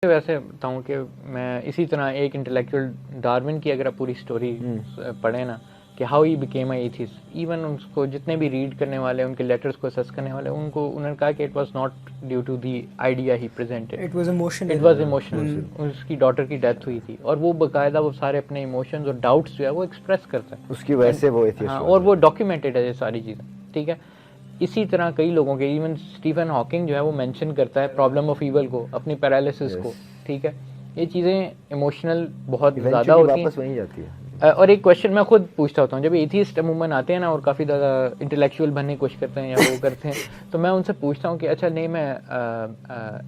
ویسے بتاؤں کہ میں اسی طرح ایک انٹلیکچوئل ڈارون کی اگر آپ پوری سٹوری پڑھیں نا کہ how he became a atheist, even اس کو جتنے بھی ریڈ کرنے والے ان کے لیٹرز کو اسیس کرنے والے انہوں نے کہا کہ it was not due to the idea he presented, it was emotional. اس کی ڈاٹر کی ڈیتھ ہوئی تھی اور وہ باقاعدہ وہ سارے اپنے ایموشنز اور ڈاؤٹس جو ہے وہ ایکسپریس کرتا ہے، اس کی وجہ سے وہ ایتھیسٹ، ہاں، اور وہ ڈاکیومنٹڈ ہے یہ ساری چیزیں. ٹھیک ہے، اسی طرح کئی لوگوں کے ایون اسٹیفن ہاکنگ جو ہے وہ مینشن کرتا ہے پرابلم آف ایول کو، اپنی پیرالسس کو. ٹھیک ہے، یہ چیزیں ایموشنل بہت زیادہ ہوتی ہیں. اور ایک کویشچن میں خود پوچھتا ہوتا ہوں جب ایتھیسٹ عموماً آتے ہیں نا اور کافی زیادہ انٹلیکچوئل بننے کی کوشش کرتے ہیں یا وہ کرتے ہیں تو میں ان سے پوچھتا ہوں کہ اچھا نیم ہے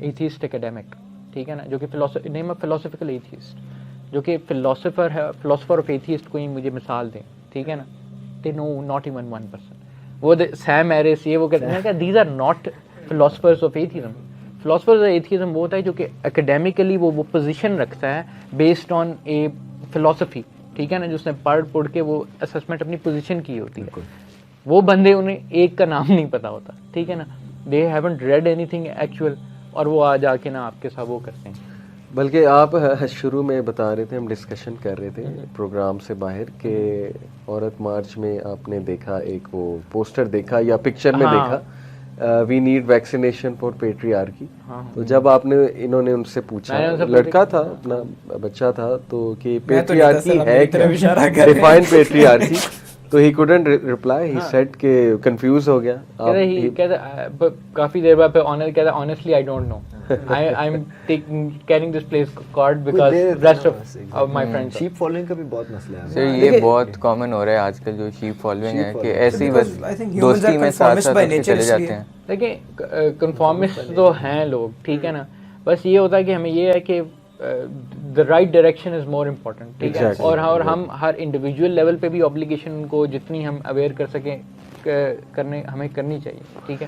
ایتھیسٹ اکیڈیمک، ٹھیک ہے نا، جو کہ نیم ہے فلاسفیکل ایتھیسٹ، جو کہ فلاسفر ہے، فلاسفر آف ایتھیسٹ کوئی مجھے مثال دیں. ٹھیک ہے نا، دے نو ناٹ ایون 1%. وہ سیم ایرس یہ وہ کہتے ہیں کہ these are not philosophers of atheism. Philosophers of atheism وہ ہوتا ہے جو کہ اکیڈیمکلی وہ پوزیشن رکھتا ہے بیسڈ آن اے فلاسفی. ٹھیک ہے نا، جس نے پڑھ کے وہ اسسمنٹ اپنی پوزیشن کی ہوتی ہے. وہ بندے انہیں ایک کا نام نہیں پتا ہوتا. ٹھیک ہے نا، they haven't read anything actual, اور وہ آ جا کے نا آپ کے ساتھ وہ کرتے ہیں. بلکہ آپ شروع میں بتا رہے تھے، ہم ڈسکشن کر رہے تھے پروگرام سے باہر کہ عورت مارچ میں آپ نے دیکھا ایک وہ پوسٹر دیکھا یا پکچر میں دیکھا we need vaccination for patriarchy. تو جب آپ نے انہوں نے ان سے پوچھا، لڑکا تھا اپنا بچہ تھا، تو کہ پیٹریارکی ہے کیا، ڈیفائن پیٹریارکی. تو ہی couldn't reply, he said کہ کنفیوز ہو گیا. کافی دیر بعد کہتا honestly I don't know. I'm carrying this place card because rest of my friends. Shape following کا بھی بہت مسئلہ ہے سر، یہ بہت کامن ہو رہا ہے آج کل جو شیپ فالوئنگ ہے کہ ایسی بس دوستی میں ساتھ ساتھ چلے جاتے ہیں. دیکھیں کنفارمسٹ تو ہیں لوگ، ٹھیک ہے نا، بس یہ ہوتا ہے کہ ہمیں یہ ہے کہ the right direction is more important. ٹھیک ہے، اور ہم ہر انڈیویجول لیول پہ بھی obligation کو جتنی ہم اویئر کر سکیں ہمیں کرنی چاہیے. ٹھیک ہے،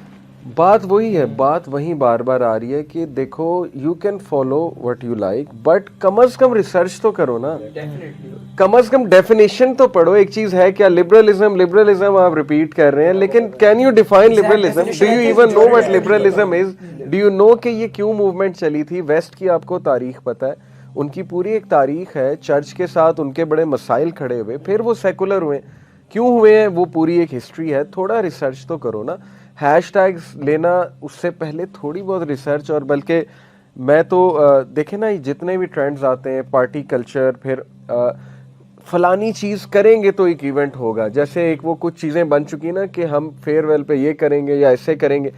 بات وہی ہے، بات وہیں بار بار آ رہی ہے کہ دیکھو you can follow what you like, but come is come research تو کرو نا، کم از کم ڈیفینیشن تو پڑھو. ایک چیز ہے کیا لبرلزم آپ ریپیٹ کر رہے ہیں، لیکن can you define liberalism? Do you even know what liberalism is? Do you know کہ یہ کیوں موومنٹ چلی تھی؟ ویسٹ کی آپ کو تاریخ پتہ ہے، ان کی پوری ایک تاریخ ہے، چرچ کے ساتھ ان کے بڑے مسائل کھڑے ہوئے، پھر وہ سیکولر ہوئے، کیوں ہوئے ہیں وہ پوری ایک ہسٹری ہے. تھوڑا ریسرچ تو کرو نا. ہیش ٹیگز لینا اس سے پہلے تھوڑی بہت ریسرچ. اور بلکہ میں تو دیکھیں نا جتنے بھی ٹرینڈز آتے ہیں، پارٹی کلچر، پھر فلانی چیز کریں گے تو ایک ایونٹ ہوگا، جیسے ایک وہ کچھ چیزیں بن چکی نا کہ ہم فیئر ویل پہ یہ کریں گے یا ایسے کریں گے،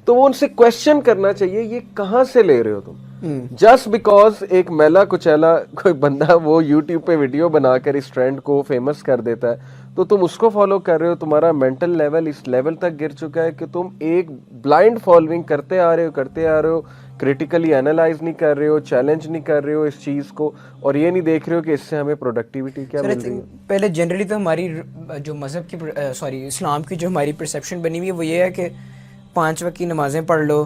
تو وہ ان سے کویشچن کرنا چاہیے یہ کہاں سے لے رہے ہو تم. جسٹ بیکاز ایک میلا کچیلا کوئی بندہ وہ یوٹیوب پہ ویڈیو بنا کر اس ٹرینڈ کو فیمس کر دیتا ہے تو تم اس کو فالو کر رہے ہو. تمہارا مینٹل لیول اس لیول تک گر چکا ہے کہ تم ایک بلائنڈ فالوئنگ کرتے آ رہے ہو، کریٹیکلی اینالائز نہیں کر رہے ہو، چیلنج نہیں کر رہے ہو اس چیز کو، اور یہ نہیں دیکھ رہے ہو کہ اس سے ہمیں پروڈکٹیوٹی کیا مل رہی ہے. پہلے جنرلی تو ہماری جو مذہب کی اسلام کی جو ہماری پرسیپشن بنی ہوئی ہے وہ یہ ہے کہ 5 وقت کی نمازیں پڑھ لو،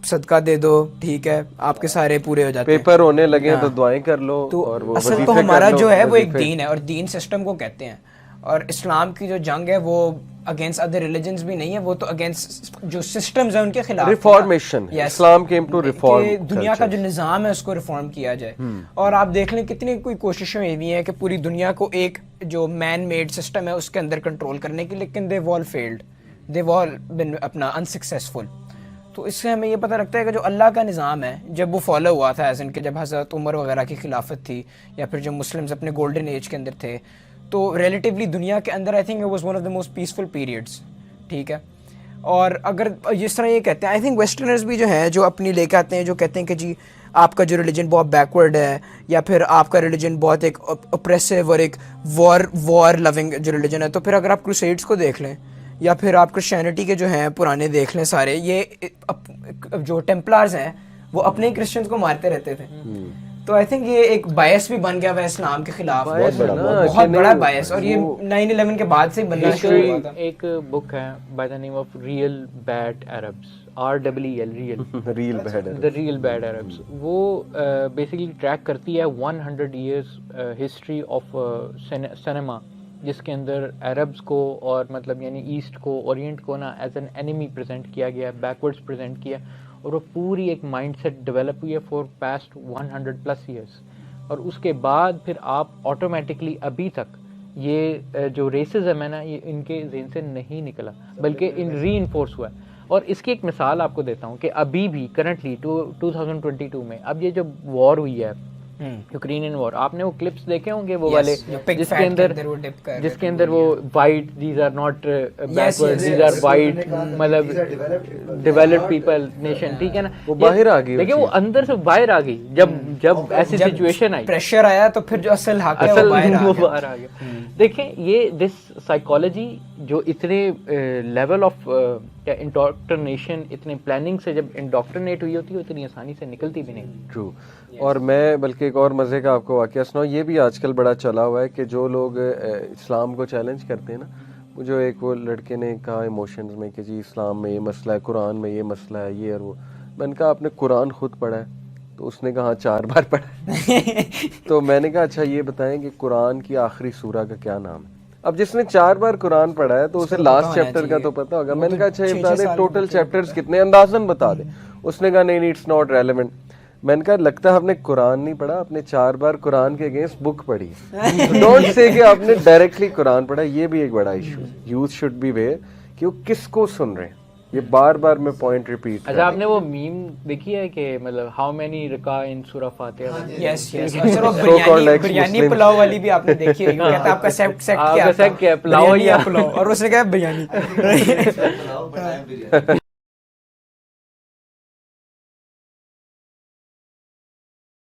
صدقہ دے دو، ٹھیک ہے، آپ کے سارے پورے ہو جاتے ہیں، پیپر ہونے لگے تو دعائیں کر لو. تو اصل تو ہمارا جو ہے وہ ایک دین ہے، اور دین سسٹم کو کہتے ہیں. اور اسلام کی جو جنگ ہے وہ اگینسٹ ادر ریلیجنز بھی نہیں ہے، وہ تو اگینسٹ جو سسٹمز ہیں ان کے خلاف. Reformation, Islam came to reform, دنیا کا جو نظام ہے اس کو ریفارم کیا جائے. اور آپ دیکھ لیں کتنی کوئی کوششیں ہوئی ہیں کہ پوری دنیا کو ایک جو مین میڈ سسٹم ہے اس کے اندر کنٹرول کرنے کی، لیکن دے آل فیلڈ، دے آل بن اپنا انسکسیسفل. تو اس سے ہمیں یہ پتہ لگتا ہے کہ جو اللہ کا نظام ہے جب وہ فالو ہوا تھا، ایز ان کہ جب حضرت عمر وغیرہ کی خلافت تھی یا پھر جب مسلمز اپنے گولڈن ایج کے اندر تھے، تو ریلیٹیولی دنیا کے اندر I think it was one of the most peaceful periods. ٹھیک ہے، اور اگر جس طرح یہ کہتے ہیں، آئی تھنک ویسٹرنرز بھی جو ہیں جو اپنی لے کے آتے ہیں، جو کہتے ہیں کہ جی آپ کا جو ریلیجن بہت بیکورڈ ہے، یا پھر آپ کا ریلیجن بہت ایک اپریسو اور ایک وار لونگ جو ریلیجن ہے، تو پھر اگر آپ کروسیڈس کو دیکھ لیں یا پھر آپ کرسچینٹی کے جو ہیں پرانے دیکھ لیں سارے، یہ جو ٹیمپلارز ہیں وہ اپنے کرسچنز کو مارتے رہتے تھے. تو آئی تھنک یہ ایک بائس بھی بن گیا ہوا ہے اسلام کے خلاف، بہت بڑا بائس، اور یہ 9/11 کے بعد سے بننا شروع ہوا تھا. ایک بک ہے by the name of reel bad Arabs, REEL، reel bad Arabs. وہ بیسیکلی ٹریک کرتی ہے 100 ایئرس ہسٹری آف سنیما، جس کے اندر عربس کو اور مطلب یعنی ایسٹ کو، اورینٹ کو نا ایز این اینیمی پریزنٹ کیا گیا ہے، بیکورڈس پریزنٹ کیا. اور وہ پوری ایک مائنڈ سیٹ ڈیولپ ہوئی ہے فور پاسٹ 100+ ایئرس, اور اس کے بعد پھر آپ آٹومیٹکلی ابھی تک یہ جو ریسزم ہے نا یہ ان کے ذہن سے نہیں نکلا بلکہ ری انفورس ہوا ہے. اور اس کی ایک مثال آپ کو دیتا ہوں کہ ابھی بھی کرنٹلی 2022 میں اب یہ جو وار ہوئی ہے یوکرینین وار, آپ نے وہ کلپس دیکھے ہوں گے وہ والے جس کے اندر وہ white these are not backward these are white مطلب ڈیولپڈ پیپل نیشن, ٹھیک ہے نا, وہ باہر آ گئی, دیکھیں وہ اندر سے باہر آ گئی جب ایسی سچویشن آئی, پریشر آیا تو پھر جو اصل حق ہے وہ باہر آ گیا. دیکھیں یہ دس سائیکالوجی جو اتنے لیول آف انڈاکٹرنیشن اتنے پلاننگ سے جب انڈاکٹرنیٹ ہوئی ہوتی ہے اتنی آسانی سے نکلتی بھی نہیں. ٹرو. اور میں بلکہ ایک اور مزے کا آپ کو واقعہ سناؤں, یہ بھی آج کل بڑا چلا ہوا ہے کہ جو لوگ اسلام کو چیلنج کرتے ہیں نا, جو ایک وہ لڑکے نے کہا ایموشنز میں کہ جی اسلام میں یہ مسئلہ ہے, قرآن میں یہ مسئلہ ہے, یہ اور وہ. میں نے کہا آپ نے قرآن خود پڑھا ہے؟ تو اس نے کہا 4 بار پڑھا ہے. تو میں نے کہا اچھا یہ بتائیں کہ قرآن کی آخری سورہ کا کیا نام ہے؟ اب جس نے 4 بار قرآن پڑھا ہے تو اسے لاسٹ چیپٹر کا تو پتا ہوگا. میں نے کہا اچھا یہ بتا دیں ٹوٹل چیپٹرز کتنے, اندازاً بتا دیں. اس نے کہا نہیں اٹس ناٹ ریلیونٹ. میں نے کہا لگتا ہے آپ نے قرآن نہیں پڑھا, آپ نے 4 بار قرآن کے اگینسٹ بک پڑھی. ڈونٹ سے کہ آپ نے ڈائریکٹلی قرآن پڑھا. یہ بھی ایک بڑا ایشو ہے. یوتھ شوڈ بی ویئر کہ وہ کس کو سن رہے ہیں. یہ بار بار میں پوائنٹ ریپیٹ. اچھا آپ نے وہ میم دیکھی ہے کہ مطلب ہاؤ مینی رکع ان سورہ فاتحہ؟ یس یس. اور بریانی پلاؤ والی بھی آپ نے دیکھی ہے, کہتا ہے آپ کا سیکٹ کیا ہے, پلاؤ یا پلاؤ, اور اس نے کہا بریانی.